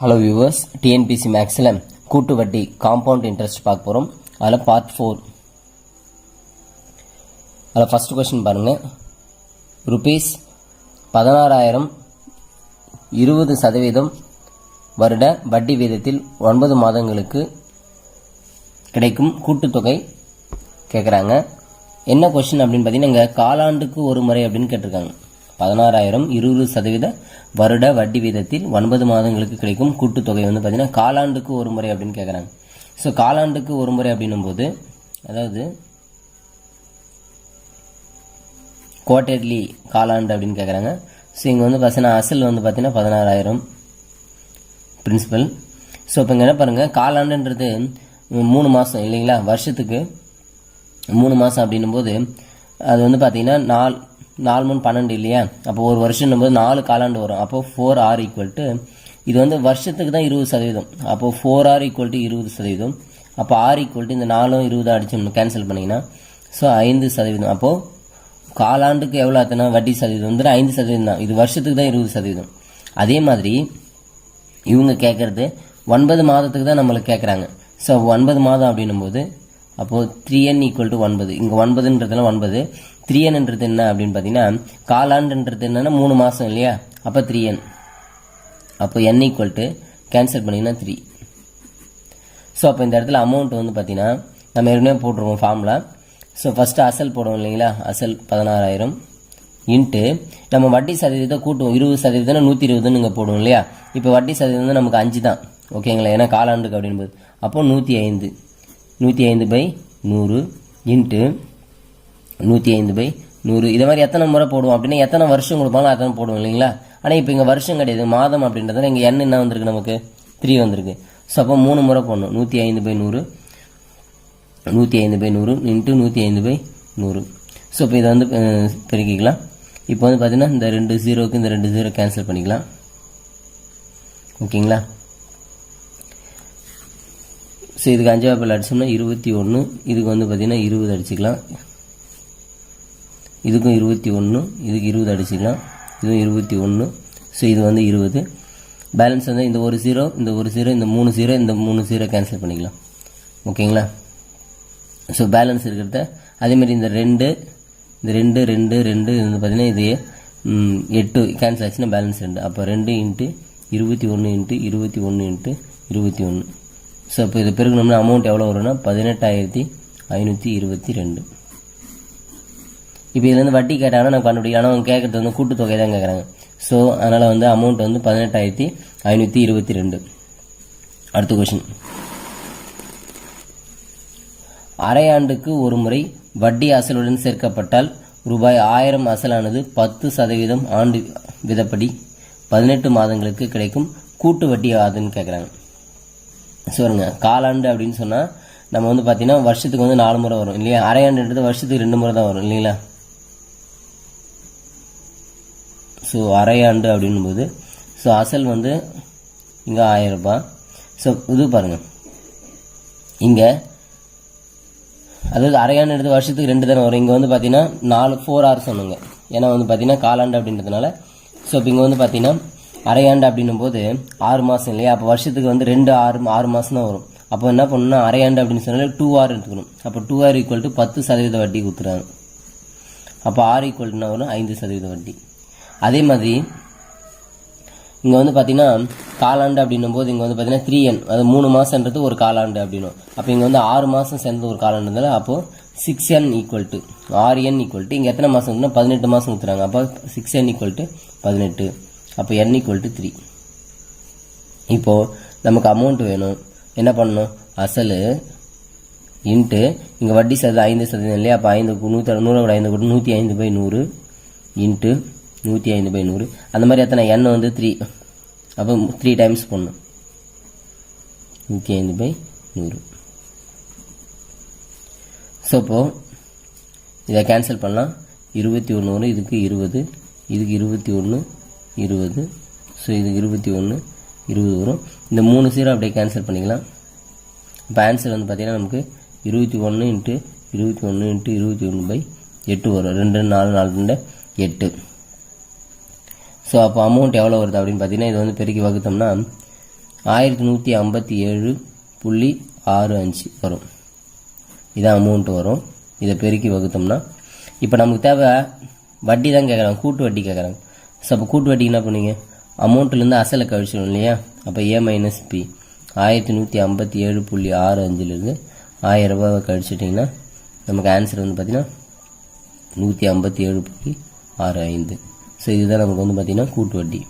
Hello viewers, TNPSC மேக்ஸில் கூட்டு வட்டி காம்பவுண்ட் இன்ட்ரெஸ்ட் பார்க்க போகிறோம். அதில் பார்ட் 4. அதில் ஃபஸ்ட் கொஸ்டின் பாருங்கள். ருபீஸ் 16,000 20% வருட வட்டி வீதத்தில் 9 மாதங்களுக்கு கிடைக்கும் கூட்டுத்தொகை கேட்குறாங்க. என்ன கொஸ்டின் அப்படின்னு பார்த்தீங்கன்னா, இங்கே காலாண்டுக்கு ஒரு முறை அப்படின்னு கேட்டிருக்காங்க. 16,000 20% வருட வட்டி வீதத்தில் 9 மாதங்களுக்கு கிடைக்கும் கூட்டுத்தொகை வந்து பார்த்தீங்கன்னா காலாண்டுக்கு ஒரு முறை அப்படின்னு கேட்குறாங்க. ஸோ காலாண்டுக்கு ஒரு முறை அப்படின்னும் போது, அதாவது குவார்டர்லி காலாண்டு அப்படின்னு கேட்குறாங்க. ஸோ இங்கே வந்து பார்த்தீங்கன்னா அசல் வந்து பார்த்தீங்கன்னா 16,000 பிரின்சிபல். ஸோ இப்போ இங்கே என்ன பாருங்கள், காலாண்டுன்றது 3 மாதம் இல்லைங்களா, வருஷத்துக்கு 3 மாதம் அப்படின்னும் போது அது வந்து பார்த்தீங்கன்னா 4 3 12 இல்லையா, அப்போ ஒரு வருஷம் 4 காலாண்டு வரும். அப்போ 4R ஈக்குவல் இது வந்து வருஷத்துக்கு தான் 20%. அப்போ 4R ஈக்குவல் 20%. அப்போ R ஈக்குவல் இந்த 4 20 அடிச்சு கேன்சல் பண்ணிங்கன்னா ஸோ 5%. அப்போது காலாண்டுக்கு எவ்வளோ ஆச்சுன்னா வட்டி சதவீதம் வந்து 5% தான். இது வருஷத்துக்கு தான் 20%. அதே மாதிரி இவங்க கேட்குறது 9 மாதத்துக்கு தான் நம்மளுக்கு கேட்குறாங்க. ஸோ 9 மாதம் அப்படின்னும் போது அப்போது 3N ஈக்குவல் 9. இங்கே 9ன்றதுல 9, 3Nன்றது என்ன அப்படின்னு பார்த்தீங்கன்னா, காலாண்டுன்றது என்னன்னா 3 மாதம் இல்லையா, அப்போ 3N. அப்போ N ஈக்குவல் கேன்சல் பண்ணிங்கன்னா 3. ஸோ அப்போ இந்த இடத்துல அமௌண்ட் வந்து பார்த்தீங்கன்னா நம்ம ஏற்கனவே போட்டுருவோம் ஃபார்முலா. ஸோ ஃபஸ்ட்டு அசல் போடுவோம் இல்லைங்களா, அசல் 16,000 இன்ட்டு நம்ம வட்டி சதவீதத்தை கூட்டுவோம். 20% 120 இங்கே போடுவோம் இல்லையா. இப்போ வட்டி சதவீதம் வந்து நமக்கு 5 தான் ஓகேங்களா, ஏன்னா காலாண்டுக்கு அப்படின்போது. அப்போ 105/100 இன்ட்டு 105/100. இதை மாதிரி எத்தனை முறை போடுவோம் அப்படின்னா, எத்தனை வருஷம் கொடுப்பாலும் அத்தனை போடுவோம் இல்லைங்களா. ஆனால் இப்போ இங்கே வருஷம் கிடையாது, மாதம் அப்படின்றதுல இங்கே N என்ன வந்திருக்கு, நமக்கு 3 வந்திருக்கு. ஸோ அப்போ 3 முறை போடணும். 105/100 105/100 இன்ட்டு 105/100. ஸோ இப்போ இதை வந்து பெருக்கிக்கலாம். இப்போ வந்து பார்த்தீங்கன்னா இந்த 2 0க்கு இந்த 2 0 கேன்சல் பண்ணிக்கலாம் ஓகேங்களா. ஸோ இதுக்கு 5 அடிச்சோம்னா 21, இதுக்கு வந்து பார்த்தீங்கன்னா 20 அடிச்சுக்கலாம், இதுக்கும் 21, இதுக்கு 20 அடிச்சுக்கலாம், இதுவும் 21. ஸோ இது வந்து 20. பேலன்ஸ் வந்து இந்த ஒரு 0 இந்த ஒரு 0 இந்த 3 0 இந்த 3 0 கேன்சல் பண்ணிக்கலாம் ஓகேங்களா. ஸோ பேலன்ஸ் இருக்கிறத அதேமாதிரி இந்த 2 இந்த 2 2 2 இது வந்து பார்த்தீங்கன்னா இது 8 கேன்சல் ஆச்சுன்னா பேலன்ஸ் 2. அப்போ 2 இன்ட்டு 21 இன்ட்டு 21 இன்ட்டு 21. ஸோ இப்போ இது பெருக்கணும்னா அமௌண்ட் எவ்வளோ வரும்னா 18,522. இப்போ இதுலேருந்து வட்டி கேட்டாங்கன்னா நான் கண்டுபிடிக்கும். ஆனால் அவங்க கேட்குறது வந்து கூட்டுத்தொகை தான் கேட்குறாங்க. ஸோ அதனால் வந்து அமௌண்ட் வந்து 18,522. அடுத்த கொஷின். அரையாண்டுக்கு ஒரு முறை வட்டி அசலுடன் சேர்க்கப்பட்டால் ரூபாய் 1000 அசலானது 10% ஆண்டு விதப்படி 18 மாதங்களுக்கு கிடைக்கும் கூட்டு வட்டி ஆகுதுன்னு கேட்குறாங்க. சொல்லுங்க, காலாண்டு அப்படின்னு சொன்னால் நம்ம வந்து பார்த்தீங்கன்னா வருஷத்துக்கு வந்து 4 முறை வரும் இல்லையா. அரையாண்டுன்றது வருஷத்துக்கு 2 முறை தான் வரும் இல்லைங்களா. ஸோ அரையாண்டு அப்படின்னும் போது ஸோ அசல் வந்து இங்கே 1000 ரூபாய். ஸோ இது பாருங்கள், இங்கே அதாவது அரையாண்டுன்றது வருஷத்துக்கு 2 தானே வரும். இங்கே வந்து பார்த்தீங்கன்னா 4 hours சொன்னாங்க, ஏன்னா வந்து பார்த்தீங்கன்னா காலாண்டு அப்படின்றதுனால. ஸோ இப்போ இங்கே வந்து பார்த்தீங்கன்னா அரையாண்டு அப்படின்னும் போது 6 மாதம் இல்லையா. அப்போ வருஷத்துக்கு வந்து 6 மாதம் தான் வரும். அப்போ என்ன பண்ணணும்னா அரையாண்டு அப்படின்னு சொன்னாலே 2R எடுத்துக்கணும். அப்போ 2R ஈக்குவல் 10% வட்டி கொடுத்துறாங்க. அப்போ R ஈக்குவல் என்ன வரும், 5% வட்டி. அதே மாதிரி இங்கே வந்து பார்த்தீங்கன்னா காலாண்டு அப்படின்னும் போது இங்கே வந்து பார்த்தீங்கன்னா 3N, அது 3 மாதம்ன்றது ஒரு காலாண்டு அப்படின்னும். அப்போ இங்கே வந்து 6 மாதம் சேர்ந்து ஒரு காலாண்டு இருந்தாலும் அப்போது 6N ஈக்குவல் RN ஈக்குவல் இங்கே எத்தனை மாதம் 18 மாதம் கொடுத்துறாங்க. அப்போ 6N ஈக்குவல் 18. அப்போ N ஈக்குவல் 3. இப்போது நமக்கு அமௌண்ட் வேணும், என்ன பண்ணணும், அசல் இன்ட்டு இங்கே வட்டி சதவீதம் 5% இல்லையா. அப்போ 5 100 5 கூட 105/100 இன்ட்டு 105/100. அந்த மாதிரி எத்தனை N வந்து 3. அப்போ 3 டைம்ஸ் பண்ணணும் 105/100. ஸோ இப்போது இதை கேன்சல் பண்ணலாம். 21 வரும், இதுக்கு 20, இதுக்கு 21 20. ஸோ இதுக்கு 21 20 வரும். இந்த 3 0 அப்படியே கேன்சல் பண்ணிக்கலாம். இப்போ ஆன்சர் வந்து பார்த்தீங்கன்னா நமக்கு 21 இன்ட்டு 21 இன்ட்டு 21/8 வரும். 2 4 4 8. ஸோ அப்போ அமௌண்ட் எவ்வளோ வருது அப்படின்னு பார்த்தீங்கன்னா, இது வந்து பெருக்கி வகுத்தோம்னா 1157.65 வரும். இதான் அமௌண்ட் வரும். இதை பெருக்கி வகுத்தோம்னா இப்போ நமக்கு தேவை வட்டி தான் கேட்குறாங்க, கூட்டு வட்டி கேட்குறாங்க. ஸோ அப்போ கூட்டு வட்டிக்கு என்ன பண்ணுவீங்க, அமௌண்ட்லேருந்து அசலை கழிச்சிடும் இல்லையா. அப்போ A மைனஸ் பி 1157.65 1000 ரூபாவை கழிச்சிட்டிங்கன்னா நமக்கு ஆன்சர் வந்து பார்த்தீங்கன்னா 157.65. ஸோ இதுதான் நமக்கு வந்து பார்த்தீங்கன்னா கூட்டு வட்டி.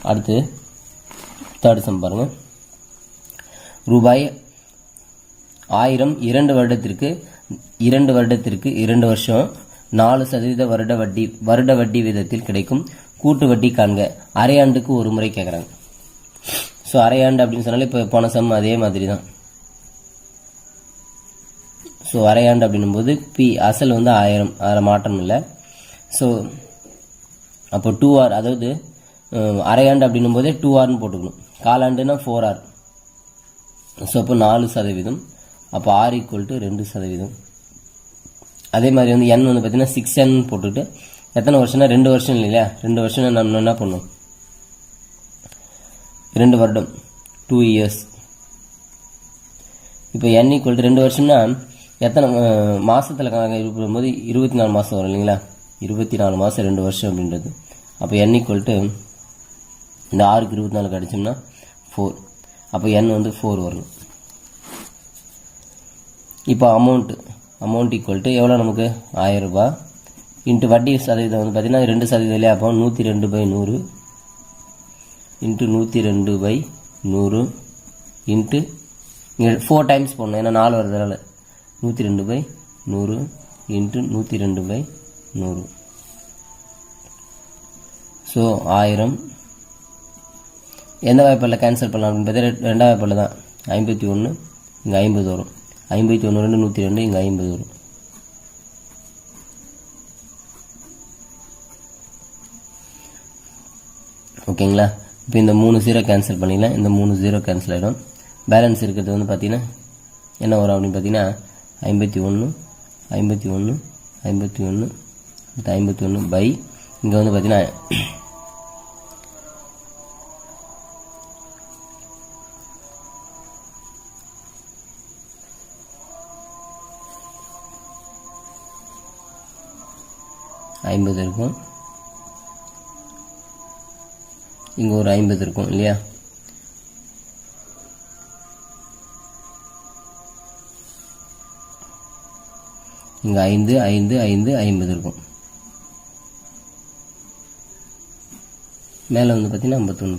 அடுத்து தேர்ட் சம் பாருங்கள். ரூபாய் 1000 2 வருடத்திற்கு 2 வருஷம் 4% வருட வட்டி வீதத்தில் கிடைக்கும் கூட்டு வட்டி காண்க. அரையாண்டுக்கு ஒரு முறை கேட்குறாங்க. ஸோ அரையாண்டு அப்படின்னு சொன்னாலே இப்போ போன சம் அதே மாதிரி தான். ஸோ அரையாண்டு அப்படின்னும் போது பி அசல் வந்து 1000, அதில் மாற்றம் இல்லை. ஸோ அப்போ 2R, அதாவது அரையாண்டு அப்படின்னும் போதே 2Rன்னு போட்டுக்கணும். காலாண்டுனா 4R. ஸோ அப்போ 4%. அப்போ R = 2%. அதே மாதிரி வந்து N வந்து பார்த்தீங்கன்னா 6N போட்டுக்கிட்டு எத்தனை வருஷம்னா 2 வருஷம் இல்லையா. 2 வருஷம் நம்ம என்ன பண்ணணும், 2 வருடம் 2 இயர்ஸ். இப்போ N = 2 வருஷம்னா எத்தனை மாதத்தில் இருக்கும்போது 24 மாதம் வரும் இல்லைங்களா. 24 மாதம் 2 வருஷம் அப்படின்றது. அப்போ N = இந்த ஆறுக்கு 24 கடிச்சோம்னா 4. அப்போ N வந்து 4 வரணும். இப்போ அமௌண்ட் எவ்வளோ நமக்கு 1000 ரூபாய் இன்ட்டு வட்டி சதவீதம் வந்து பார்த்தீங்கன்னா 2% இல்லையா. அப்போ 102/100 இன்ட்டு 102/100 இன்ட்டு 4 டைம்ஸ் போடணும், ஏன்னா 4 வருதுனால 102/100 இன்ட்டு 102/100. ஸோ 1000 எந்த வாய்ப்பில் கேன்சல் பண்ணலாம் அப்படின்னு பார்த்தா ரெண்டாவது வாய்ப்பில் தான். 51 இங்கே 50 வரும். 51 2 102 இங்கே 50 வரும். ஓகேங்களா. இப்போ இந்த 3 0 கேன்சல் பண்ணிடலாம். இந்த 3 0 கேன்சல் ஆகிடும். பேலன்ஸ் இருக்கிறது வந்து பார்த்தீங்கன்னா என்ன வரும் அப்படின்னு பார்த்தீங்கன்னா 51 51 51 51 பை இங்கே வந்து பார்த்தீங்கன்னா ஐம்பது இருக்கும், இங்கே ஒரு 50 இருக்கும் இல்லையா. இங்கே 5 5 5 50 இருக்கும். மேலே வந்து பார்த்தீங்கன்னா 51.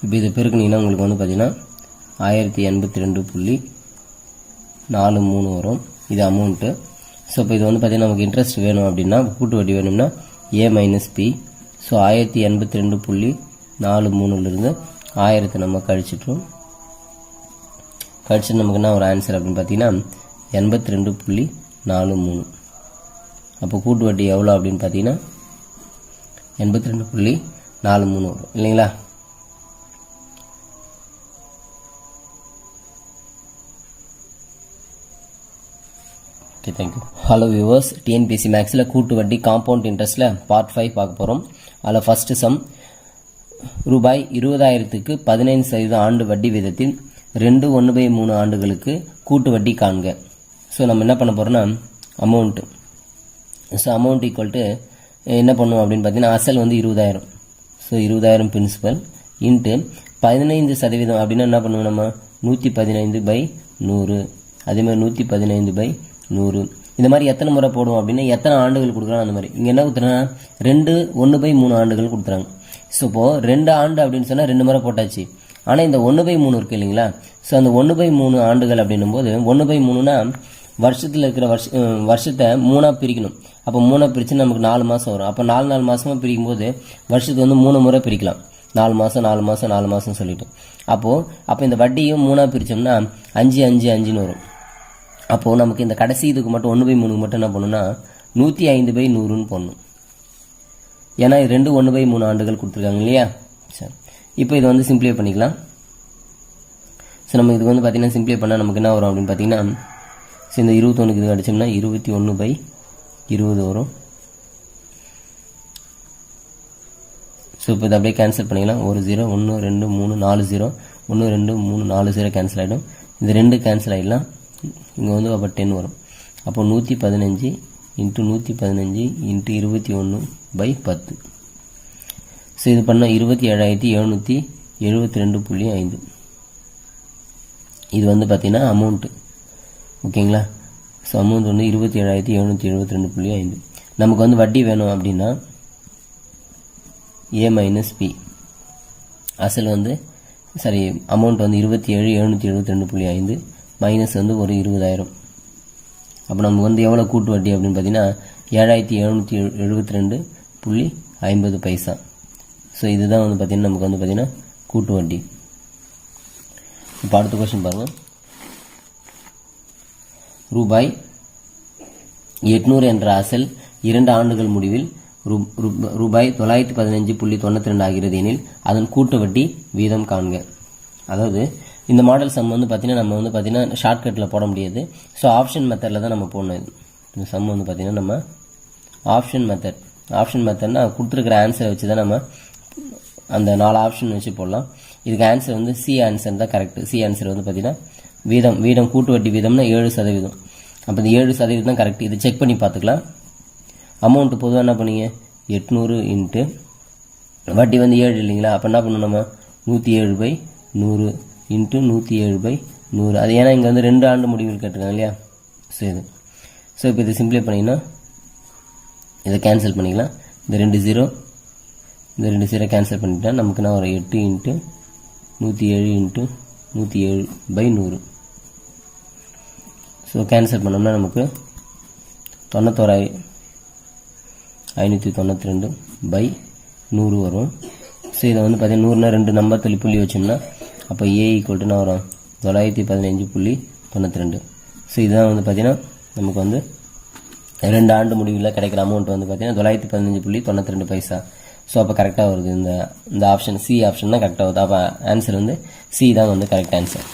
இப்போ இதை பெருக்குனீங்கன்னா உங்களுக்கு வந்து பார்த்தீங்கன்னா 1082.43 வரும். இது அமௌண்ட்டு. ஸோ இப்போ இது வந்து பார்த்தீங்கன்னா நமக்கு இன்ட்ரெஸ்ட் வேணும் அப்படின்னா, கூட்டு வட்டி வேணும்னா A மைனஸ் பி. ஸோ 1082.43 1000 நம்ம கழிச்சிட்டு நமக்கு என்ன ஒரு ஆன்சர் அப்படின்னு பார்த்தீங்கன்னா 82.43. அப்போ கூட்டு வட்டி எவ்வளோ அப்படின்னு பார்த்தீங்கன்னா 82.43 வரும் இல்லைங்களா. Okay, thank you. Hello viewers, TNPSC மேக்ஸில் கூட்டு வட்டி காம்பவுண்ட் இன்ட்ரெஸ்ட்டில் பார்ட் 5 பார்க்க போகிறோம். அதில் ஃபஸ்ட்டு சம், ரூபாய் 20,000க்கு 15% ஆண்டு வட்டி வீதத்தில் 2/1/3 ஆண்டுகளுக்கு கூட்டு வட்டி காண்க. ஸோ நம்ம என்ன பண்ண போகிறோம்னா amount. So amount equal to என்ன பண்ணுவோம் அப்படின்னு பார்த்தீங்கன்னா அசல் வந்து 20,000. ஸோ 20,000 பிரின்சிபல் இன்ட்டு 15% அப்படின்னா என்ன பண்ணுவோம் நம்ம 115/100. அதேமாதிரி 115/100. இந்த மாதிரி எத்தனை முறை போடுவோம் அப்படின்னா எத்தனை ஆண்டுகள் கொடுக்குறாங்க அந்த மாதிரி. இங்கே என்ன கொடுத்துறாங்கன்னா 2/1/3 ஆண்டுகள் கொடுத்துறாங்க. ஸோ இப்போது 2 ஆண்டு அப்படின்னு சொன்னால் 2 முறை போட்டாச்சு. ஆனால் இந்த 1/3 இருக்குது இல்லைங்களா. ஸோ அந்த 1/3 ஆண்டுகள் அப்படின்னும் போது 1/3னா வருஷத்தில் இருக்கிற வருஷத்தை 3ஆக பிரிக்கணும். அப்போ 3ஆக பிரித்து நமக்கு 4 மாதம் வரும். அப்போ 4 மாதமாக பிரிக்கும் போது வருஷத்துக்கு வந்து 3 முறை பிரிக்கலாம். 4 மாதம் 4 மாதம் 4 மாதம் சொல்லிட்டு அப்போ இந்த வட்டியும் 3ஆக பிரித்தோம்னா 5 5 5ன்னு வரும். அப்போது நமக்கு இந்த கடைசி இதுக்கு மட்டும் 1/3க்கு மட்டும் என்ன பண்ணணும்னா 105/100ன்னு போடணும். ஏன்னா இது 2 1/3 ஆண்டுகள் கொடுத்துருக்காங்க இல்லையா. சரி, இப்போ இதை வந்து சிம்பிளை பண்ணிக்கலாம். ஸோ நம்ம இதுக்கு வந்து பார்த்தீங்கன்னா சிம்பிளை பண்ணால் நமக்கு என்ன வரும் அப்படின்னு பார்த்தீங்கன்னா, ஸோ இந்த 21க்கு இது அடிச்சோம்னா 21/20 வரும். ஸோ இப்போ இதை அப்படியே கேன்சல் பண்ணிக்கலாம். ஒரு 0 1 2 3 4 0 1 2 3 4 0 கேன்சல் ஆகிடும். இந்த 2 கேன்சல் ஆகிடலாம். இங்கே வந்து அப்போ 10 வரும். அப்போ 115 இன்ட்டு 115 இன்ட்டு 21/10. ஸோ இது பண்ணால் 27,772.5. இது வந்து பார்த்தீங்கன்னா அமௌண்ட்டு. ஓகேங்களா? ஸோ அமௌண்ட் வந்து 27,772.5. நமக்கு வந்து வட்டி வேணும் அப்படின்னா A மைனஸ் பி. அசல் வந்து அமௌண்ட் வந்து 27,772.5 மைனஸ் வந்து ஒரு 20,000. அப்போ நமக்கு வந்து எவ்வளோ கூட்டு வட்டி அப்படின்னு பார்த்தீங்கன்னா 7,772.50 ஸோ இதுதான் வந்து பார்த்தீங்கன்னா நமக்கு வந்து பார்த்தீங்கன்னா கூட்டு வட்டி. இப்போ அடுத்த கொஸ்டின் பாருங்கள். ரூபாய் 800 என்ற அசல் 2 ஆண்டுகள் முடிவில் ரூபாய் 915.92 ஆகிறது எனில் அதன் கூட்டு வட்டி வீதம் காண்க. அதாவது இந்த மாடல் சம் வந்து பார்த்தீங்கன்னா நம்ம வந்து பார்த்தீங்கன்னா ஷார்ட்கட்டில் போட முடியாது. ஸோ ஆப்ஷன் மெத்தடில் தான் நம்ம போடணும். இந்த சம் வந்து பார்த்தீங்கன்னா நம்ம ஆப்ஷன் மெத்தட்னா கொடுத்துருக்கிற ஆன்சரை வச்சு தான் நம்ம அந்த 4 ஆப்ஷன் வச்சு போடலாம். இதுக்கு ஆன்சர் வந்து சி ஆன்சர் தான் கரெக்ட். சி ஆன்சர் வந்து பார்த்தீங்கன்னா வீதம் கூட்டு வட்டி வீதம்னா 7%. அப்போ இந்த 7% தான் கரெக்ட். இது செக் பண்ணி பார்த்துக்கலாம். அமௌண்ட்டு பொதுவாக என்ன பண்ணீங்க 800 இன்ட்டு வட்டி வந்து 7 இல்லைங்களா? அப்போ என்ன பண்ணணும் நம்ம 107/100 இன்ட்டு 107/100. அது ஏன்னா இங்கே வந்து 2 ஆண்டு முடிவில் கேட்டிருக்காங்க இல்லையா? சரி. ஸோ இப்போ இதை சிம்பிளை பண்ணிங்கன்னா இதை கேன்சல் பண்ணிக்கலாம். இந்த 2 0 கேன்சல் பண்ணிட்டா நமக்கு நான் ஒரு 8 இன்ட்டு 107 இன்ட்டு 107/100. ஸோ கேன்சல் பண்ணோம்னா நமக்கு 91,592/100 வரும். ஸோ இதை வந்து பார்த்தீங்கன்னா 100னா 2 நம்பர் தள்ளி புள்ளி வச்சோம்னா அப்போ A = என்ன வரும் 915.92. ஸோ இதுதான் வந்து பார்த்தீங்கன்னா நமக்கு வந்து 2 ஆண்டு முடிவில் கிடைக்கிற அமௌண்ட் வந்து பார்த்தீங்கன்னா 915.92. ஸோ அப்போ கரெக்டாக வருது. இந்த ஆப்ஷன் சி ஆப்ஷன் தான் கரெக்டாக வருது. அப்போ ஆன்சர் வந்து சி தான் வந்து கரெக்ட் ஆன்சர்.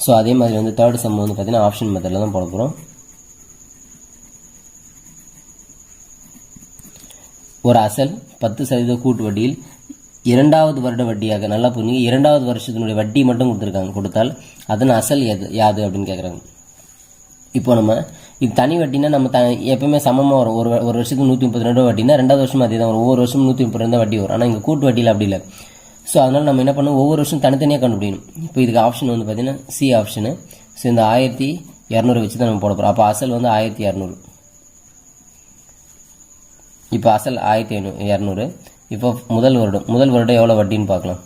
ஸோ அதே மாதிரி வந்து தேர்ட் சம் வந்து பார்த்தீங்கன்னா ஆப்ஷன் மெத்தடில் தான் போட போகிறோம். ஒரு அசல் 10% கூட்டு வட்டியில் 2வது வருட வட்டியாக, நல்லா புரிஞ்சுங்க, 2வது வருஷத்தினுடைய வட்டி மட்டும் கொடுத்தால் அதன் அசல் யாது அப்படின்னு கேட்குறாங்க. இப்போ நம்ம இது தனி வட்டினா நம்ம எப்பவுமே சமமாக வரும். ஒரு வருஷத்துக்கு 132 வட்டினா 2வது வருஷம் அதே தான் வரும். ஒவ்வொரு வருஷம் 132 வட்டி வரும். ஆனால் இங்கே கூட்டு வட்டியில் அப்படி இல்லை. ஸோ அதனால் நம்ம என்ன பண்ணணும், ஒவ்வொரு வருஷம் தனித்தனியாக கண்டுபிடிக்கணும். இப்போ இதுக்கு ஆப்ஷன் வந்து பார்த்தீங்கன்னா சி ஆப்ஷனு. ஸோ இந்த 1200 வச்சு தான் நம்ம போட போகிறோம். அப்போ அசல் வந்து 1200. இப்போ அசல் 1200. இப்போ முதல் வருடம் எவ்வளோ வட்டின்னு பார்க்கலாம்.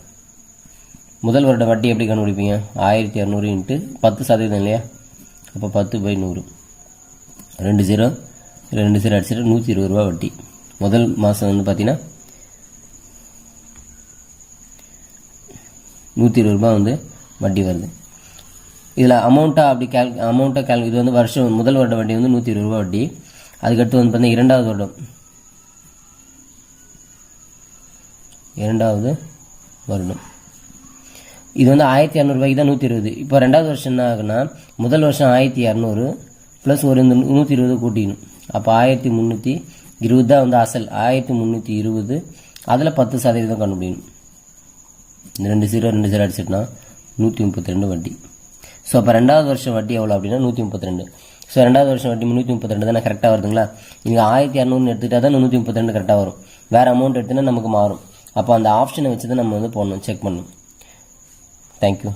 முதல் வருட வட்டி எப்படி கண்டுபிடிப்பீங்க? 1200 இன்ட்டு 10% இல்லையா? அப்போ 10/100. 2 0 அடிச்சுட்டு 120 ரூபா வட்டி. முதல் மாதம் வந்து பார்த்தீங்கன்னா 120 ரூபா வந்து வட்டி வருது. இதில் அமௌண்ட்டாக இது வந்து முதல் வருட வட்டி வந்து 120 ரூபா வட்டி. அதுக்கடுத்து வந்து பார்த்தீங்கன்னா 2வது வருடம் இது வந்து 1200 ரூபாய்க்கு தான் 120. இப்போ 2வது வருஷம் என்ன ஆகுனா, முதல் வருஷம் 1200 ப்ளஸ் ஒரு இந்த 120 கூட்டிக்கணும். அப்போ 1320 தான் வந்து அசல். 1320 அதில் 10% கண்டுபிடிக்கணும். இந்த 2 0 அடிச்சிட்டுனா 132 வட்டி. ஸோ அப்போ 2வது வருஷம் வட்டி எவ்வளோ அப்படின்னா 132. ஸோ 2வது வருஷம் வட்டி 132 தானே கரெக்டாக வருதுங்களா? இங்கே 1200 எடுத்துக்கிட்டா தான் 132 கரெக்டாக வரும். வேறு அமௌண்ட் எடுத்துனா நமக்கு மாறும். அப்போ அந்த ஆப்ஷனை வச்சு தான் நம்ம வந்து போடணும், செக் பண்ணணும். தேங்க்யூ.